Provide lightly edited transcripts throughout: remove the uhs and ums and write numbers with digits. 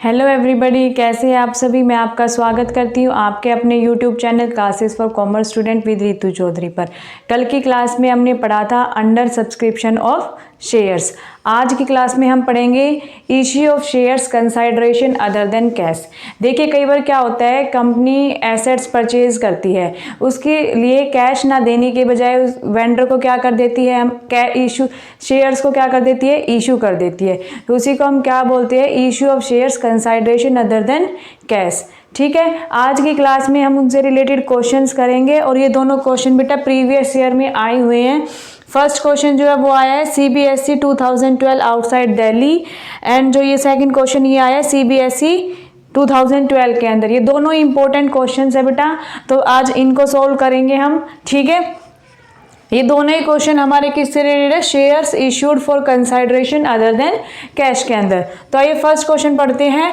Hello everybody, कैसे हैं आप सभी। मैं आपका स्वागत करती हूं आपके अपने YouTube channel classes for commerce student with Ritu Chaudhary पर। कल की क्लास में हमने पढ़ा था अंडर सब्सक्रिप्शन ऑफ शेयर्स। आज की क्लास में हम पढ़ेंगे issue of shares consideration other than cash. देखिए, कई बार क्या होता है, कंपनी एसेट्स परचेज करती है, उसके लिए कैश ना देने के बजाय उस वेंडर को क्या कर देती है, हम इशू शेयर्स को क्या कर देती है, इशू कर देती है। तो उसी को हम क्या बोलते हैं, issue of shares consideration other than cash. ठीक है, आज की क्लास में हम उनसे रिलेटेड क्वेश्चंस करेंगे और ये दोनों क्वेश्चन बेटा प्रीवियस ईयर में आए हुए हैं। फर्स्ट क्वेश्चन जो है वो आया है सीबीएसई 2012 आउटसाइड दिल्ली, एंड जो ये सेकंड क्वेश्चन ये आया है सीबीएसई 2012 के अंदर। ये दोनों इंपॉर्टेंट क्वेश्चंस है बेटा, तो आज इनको सोल्व करेंगे हम। ठीक है, ये दोनों ही क्वेश्चन हमारे किससे रिलेटेड है, shares issued for consideration other than cash के अंदर। तो आइए फर्स्ट क्वेश्चन पढ़ते हैं।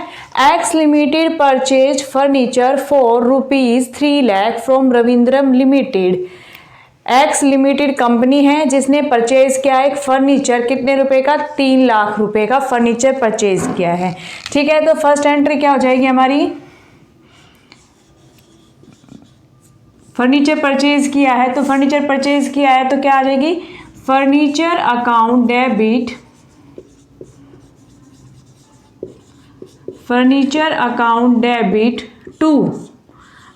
X limited purchase furniture for ₹3 lakh from Ravindram limited. X limited company है जिसने परचेज किया एक फर्नीचर, कितने रुपए का, 3 लाख रुपए का फर्नीचर परचेज किया है। ठीक है, तो फर्स्ट एंट्री क्या हो जाएगी हमारी, फर्नीचर परचेज किया है, तो फर्नीचर परचेज किया है तो क्या आ जाएगी, furniture account debit, furniture account debit to.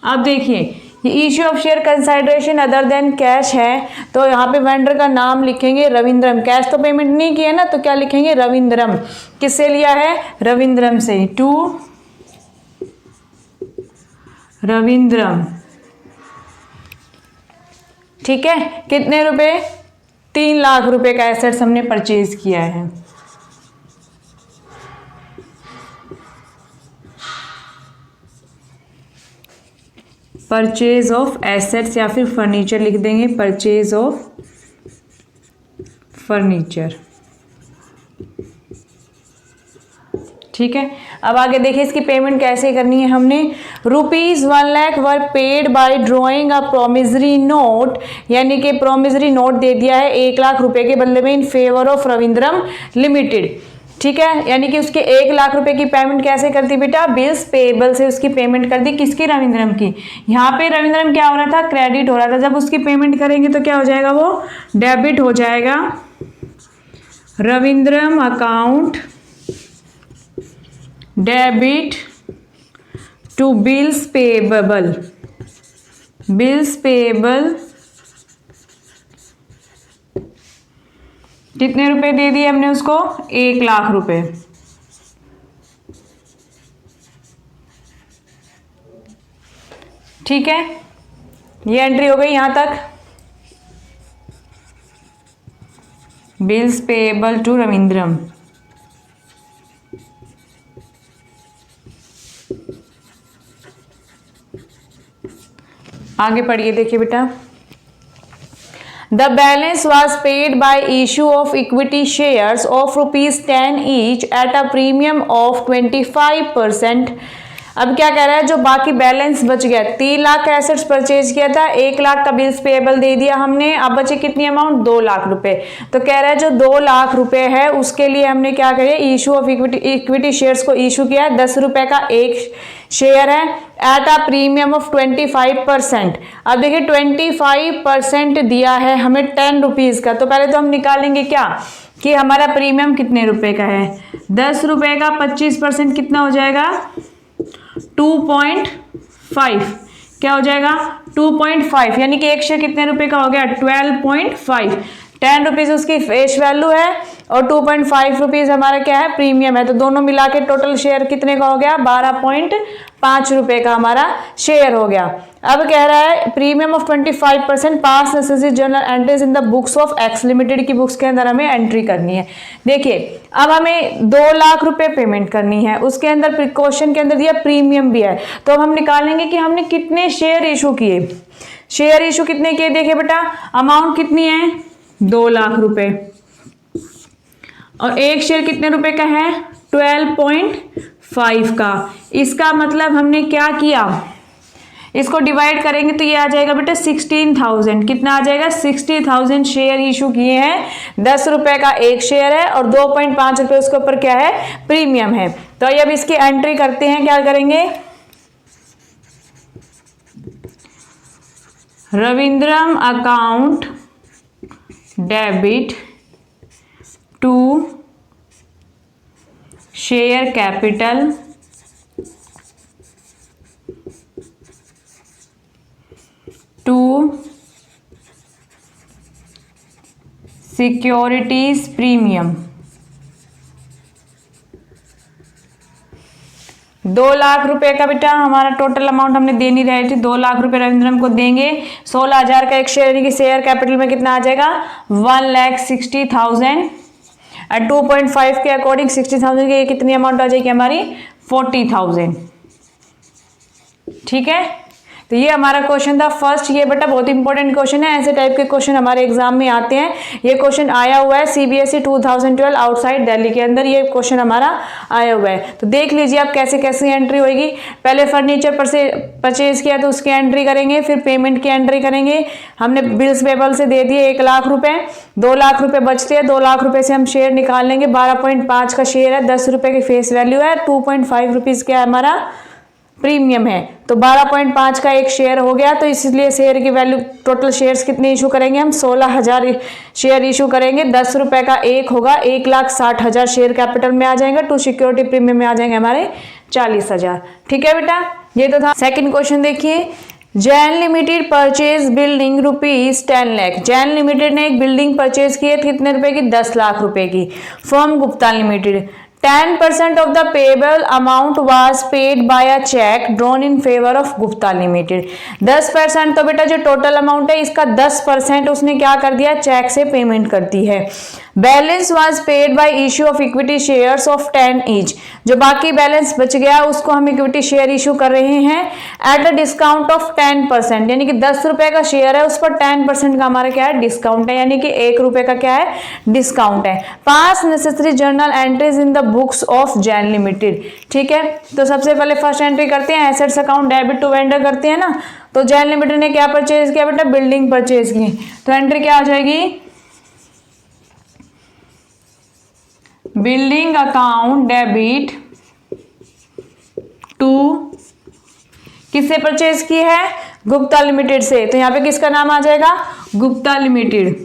अब देखिए, ये issue of share consideration other than cash है, तो यहाँ पे वेंडर का नाम लिखेंगे रविंद्रम। कैश तो पेमेंट नहीं किया ना, तो क्या लिखेंगे, रविंद्रम। किससे लिया है, रविंद्रम से, टू रविंद्रम। ठीक है, कितने रुपए, 3 लाख रुपए का एसेट्स हमने परचेज किया है। परचेज ऑफ एसेट्स या फिर फर्नीचर लिख देंगे, परचेज ऑफ फर्नीचर। ठीक है, अब आगे देखिए इसकी पेमेंट कैसे करनी है हमने। ₹1 लाख वर paid by drawing a promissory note, यानी कि प्रोमिसरी नोट दे दिया है 1 लाख रुपए के बदले में in favour of Ravindran limited. ठीक है, यानी कि उसके 1 लाख रुपए की पेमेंट कैसे कर दी बेटा, बिल्स पेएबल से उसकी पेमेंट कर दी, किसकी, रविंद्रम की। यहाँ पे रविंद्रम क्या हो रहा था, क्रेडिट हो रहा था। जब उसकी पेमेंट करेंगे तो क्या हो जाएगा, वो डेबिट हो जाएगा। Ravindram account debit to bills payable, bills payable कितने रुपए दे दिए हमने उसको, 1 लाख रुपए। ठीक है, ये एंट्री हो गई यहां तक, बिल्स पेएबल टू रविंद्रम। आगे पढ़िए, देखिए बेटा। The balance was paid by issue of equity shares of ₹10 each at a premium of 25%. अब क्या कह रहा है, जो बाकी बैलेंस बच गया, 3 लाख का एसेट्स परचेज किया था, 1 लाख का बिल्स पेएबल दे दिया हमने, अब बचे कितनी अमाउंट, 2 लाख रुपए। तो कह रहा है जो 2 लाख रुपए है उसके लिए हमने क्या करिए, इशू ऑफ इक्विटी शेयर्स को इशू किया है। 10 रुपए का एक शेयर है, एट अ प्रीमियम ऑफ 25%। अब देखिए 25% दिया है हमें 10 रुपीज का, तो पहले तो हम निकालेंगे क्या कि हमारा प्रीमियम कितने रुपए का है। 10 रुपए का 25% कितना हो जाएगा, 2.5। क्या हो जाएगा, 2.5, यानी कि एक शेयर कितने रुपए का हो गया, 12.5। 10 रुपीज उसकी फेस वैल्यू है और 2.5 रुपीज हमारा क्या है, प्रीमियम है। तो दोनों मिला के टोटल शेयर कितने का हो गया, 12.5 रुपए का हमारा शेयर हो गया। अब कह रहा है premium of 25%, pass necessary journal entries in the books of x limited की बुक्स के अंदर हमें एंट्री करनी है। देखिए, अब हमें 2 लाख रुपए पेमेंट करनी है, उसके अंदर प्रिकॉशन के अंदर दिया प्रीमियम भी है, तो अब हम निकालेंगे कि हमने कितने शेयर इशू किए। शेयर इशू कितने किए, देखिए बेटा अमाउंट कितनी है, 2 लाख रुपए, और एक शेयर कितने रुपए का है, 12.5 का। इसका मतलब हमने क्या किया, इसको डिवाइड करेंगे तो ये आ जाएगा बेटा 16,000। कितना आ जाएगा? 60,000 शेयर इशू किए हैं। 10 रुपए का एक शेयर है और 2.5 रुपए उसके ऊपर क्या है? प्रीमियम है। तो अब इसकी एंट्री करते हैं। क्या करेंगे? Ravindram account debit to share capital to securities premium. 2 lakh रुपए का बेटा हमारा टोटल अमाउंट हमने दे नहीं रहे थे। 2 लाख रुपए रविंद्रम को देंगे। 16,000 का एक शेयर यानी कि शेयर कैपिटल में कितना आ जाएगा? 1,60,000 और 2.5 के अकॉर्डिंग 60,000 की कितनी अमाउंट आ जाएगी हमारी? 40,000। ठीक है, तो ये हमारा क्वेश्चन था फर्स्ट। ये बेटा बहुत इंपॉर्टेंट क्वेश्चन है। ऐसे टाइप के क्वेश्चन हमारे एग्जाम में आते हैं। ये क्वेश्चन आया हुआ है सीबीएसई 2012 आउटसाइड दिल्ली के अंदर ये क्वेश्चन हमारा आया हुआ है। तो देख लीजिए आप कैसे कैसे एंट्री होगी। पहले फर्नीचर पर से परचेज किया तो उसकी एंट्री करेंगे, फिर पेमेंट की एंट्री करेंगे। हमने बिल्स पेबल से दे दिए 1 लाख रुपए, 2 लाख रुपए बचते हैं। 2 लाख रुपए से हम शेयर निकाल लेंगे। 12.5 का शेयर है, 10 रुपए की फेस वैल्यू है, 2.5 रुपीज क्या है हमारा? प्रीमियम है। तो 12.5 का एक शेयर हो गया। तो इसलिए शेयर की वैल्यू टोटल शेयर्स कितने इशू करेंगे हम? 16,000 शेयर इशू करेंगे। 10 रुपए का एक होगा, 1,60,000 शेयर कैपिटल में आ जाएगा। टू सिक्योरिटी प्रीमियम में आ जाएंगे हमारे 40,000। ठीक है बेटा, ये तो था। सेकंड क्वेश्चन देखिए। Jain limited purchase building rupees 10 lakh. Jain limited ने एक बिल्डिंग परचेज की है कितने रुपए की? 10 लाख रुपए की। Firm Gupta limited 10% of the payable amount was paid by a check drawn in favor of Gupta Limited। 10% तो बेटा जो टोटल अमाउंट है इसका 10% उसने क्या कर दिया? चेक से पेमेंट कर दी है। Balance was paid by issue of equity shares of 10 each. जो बाकी बैलेंस बच गया उसको हम इक्विटी शेयर इशू कर रहे हैं एट अ डिस्काउंट ऑफ 10%। यानी कि 10 रुपए का शेयर है उस पर 10% का हमारा क्या है? डिस्काउंट है। यानी कि 1 रुपए का क्या है? डिस्काउंट है। पास necessary journal entries in the books of Jain limited. ठीक है, तो सबसे पहले फर्स्ट एंट्री करते हैं, assets account debit to vendor करते हैं ना। तो जैन लिमिटेड ने क्या परचेज किया बेटा? बिल्डिंग परचेज की। तो एंट्री क्या आ जाएगी? बिल्डिंग अकाउंट डेबिट टू किससे परचेज की है? गुप्ता लिमिटेड से। तो यहां पे किसका नाम आ जाएगा? गुप्ता लिमिटेड।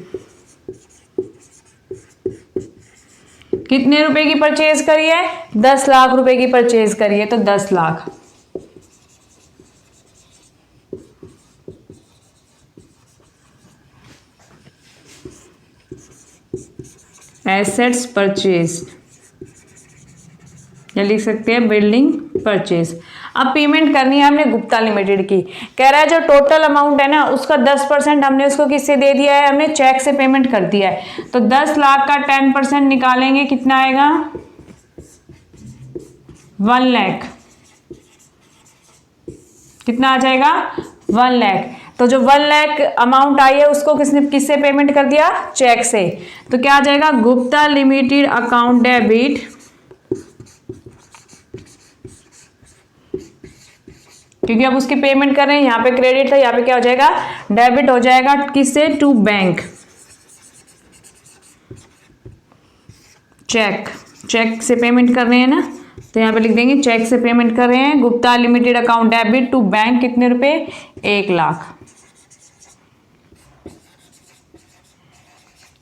कितने रुपए की परचेज करी है? 10 लाख रुपए की परचेज करी है। तो 10 लाख। एसेट्स परचेज या लिख सकते हैं बिल्डिंग परचेज। अब पेमेंट करनी है हमने गुप्ता लिमिटेड की। कह रहा है जो टोटल अमाउंट है ना उसका 10% हमने उसको किससे दे दिया है? हमने चेक से पेमेंट कर दिया है। तो 10 लाख का 10% निकालेंगे, कितना आएगा? 1 लाख। कितना आ जाएगा? 1 लाख। तो जो 1 लाख अमाउंट आई है उसको किससे पेमेंट कर दिया? चेक से। तो क्या आ जाएगा? गुप्ता लिमिटेड अकाउंट डेबिट क्योंकि अब उसकी पेमेंट कर रहे हैं। यहाँ पे क्रेडिट था, यहाँ पे क्या हो जाएगा? डेबिट हो जाएगा। किससे? To bank. चेक। चेक से पेमेंट कर रहे हैं ना, तो यहाँ पे लिख देंगे चेक से पेमेंट कर रहे हैं। Gupta limited account debit to bank कितने रुपए? 1 लाख।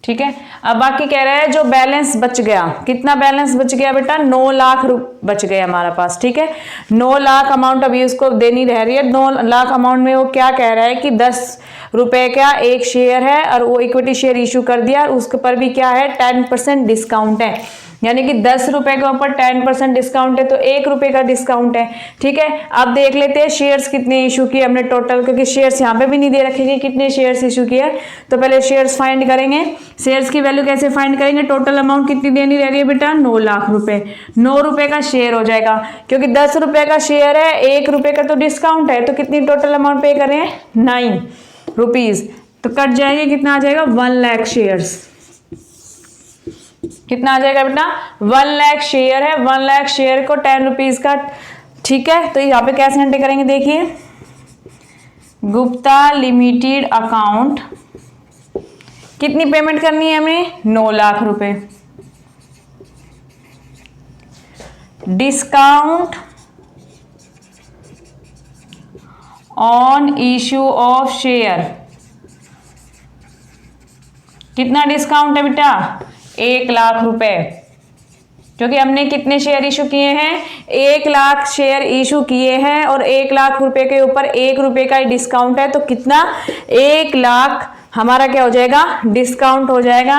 ठीक है, अब बाकी कह रहा है जो बैलेंस बच गया, कितना बैलेंस बच गया बेटा? 9 लाख बच गए हमारा पास। ठीक है, 9 लाख अमाउंट अभी उसको देनी रह रही है। 9 लाख अमाउंट में वो क्या कह रहा है कि 10 रुपए का एक शेयर है और वो इक्विटी शेयर इशू कर दिया और उसके पर भी क्या है? 10% डिस्काउंट है। यानी कि 10 रुपए के ऊपर 10% डिस्काउंट है तो 1 रुपए का डिस्काउंट है। ठीक है, अब देख लेते हैं शेयर्स कितने इशू किए हमने टोटल, क्योंकि शेयर्स यहाँ पे भी नहीं दे रखे कि कितने शेयर्स इशू किए। तो पहले शेयर्स फाइंड करेंगे। शेयर्स की वैल्यू कैसे फाइंड करेंगे? टोटल अमाउंट कितनी देनी रह रही है बेटा? 9 लाख रुपए। 9 रुपए का शेयर हो जाएगा क्योंकि 10 रुपए का शेयर है, 1 रुपए का तो डिस्काउंट है। तो कितनी टोटल अमाउंट पे कर रहे हैं? 9 रुपीज। तो कट जाएंगे, कितना आ जाएगा? 1 लाख शेयर्स। कितना आ जाएगा बेटा? 1 लाख शेयर है। 1 लाख शेयर को 10 रुपीज का। ठीक है, तो यहाँ पे कैसे एंट्री करेंगे? देखिए गुप्ता लिमिटेड अकाउंट, कितनी पेमेंट करनी है हमें? 9 लाख रुपए। Discount on issue of share, कितना डिस्काउंट है बेटा? 1 लाख रुपए, क्योंकि हमने कितने शेयर इशू किए हैं? 1 लाख शेयर इशू किए हैं और 1 लाख रुपए के ऊपर 1 रुपए का डिस्काउंट है, तो कितना? 1 लाख हमारा क्या हो जाएगा? डिस्काउंट हो जाएगा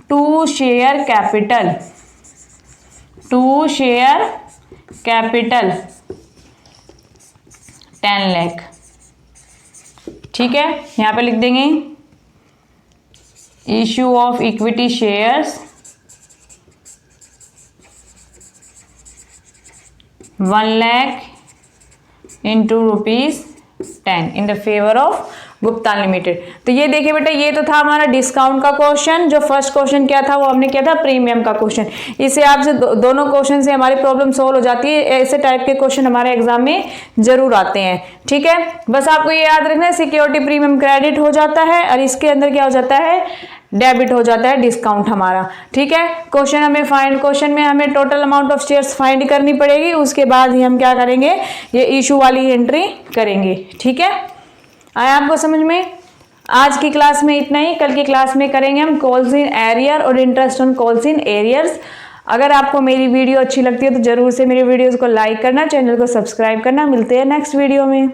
to share capital, to share capital 10 lakh. ठीक है, यहां पे लिख देंगे issue of equity shares 1 lakh into ₹10 in the favour of Gupta limited. तो ये देखिए बेटा, ये तो था हमारा डिस्काउंट का क्वेश्चन। जो फर्स्ट क्वेश्चन क्या था वो हमने किया था प्रीमियम का क्वेश्चन। इससे आपसे दोनों क्वेश्चन से हमारी प्रॉब्लम सोल्व हो जाती है। ऐसे टाइप के क्वेश्चन हमारे एग्जाम में जरूर आते हैं। ठीक है, बस आपको ये याद रखना है, सिक्योरिटी प्रीमियम क्रेडिट हो जाता है और इसके अंदर क्या हो जाता है? डेबिट हो जाता है डिस्काउंट हमारा। ठीक है, क्वेश्चन में हमें total amount of shares find करनी पड़ेगी, उसके बाद ही हम क्या करेंगे? ये इशू वाली एंट्री करेंगे। ठीक है, आया आपको समझ में? आज की क्लास में इतना ही। कल की क्लास में करेंगे हम कॉल्स इन एरियर और interest on calls in arrears. अगर आपको मेरी वीडियो अच्छी लगती है तो जरूर से मेरी वीडियोस को लाइक करना, चैनल को सब्सक्राइब करना। मिलते हैं नेक्स्ट वीडियो में।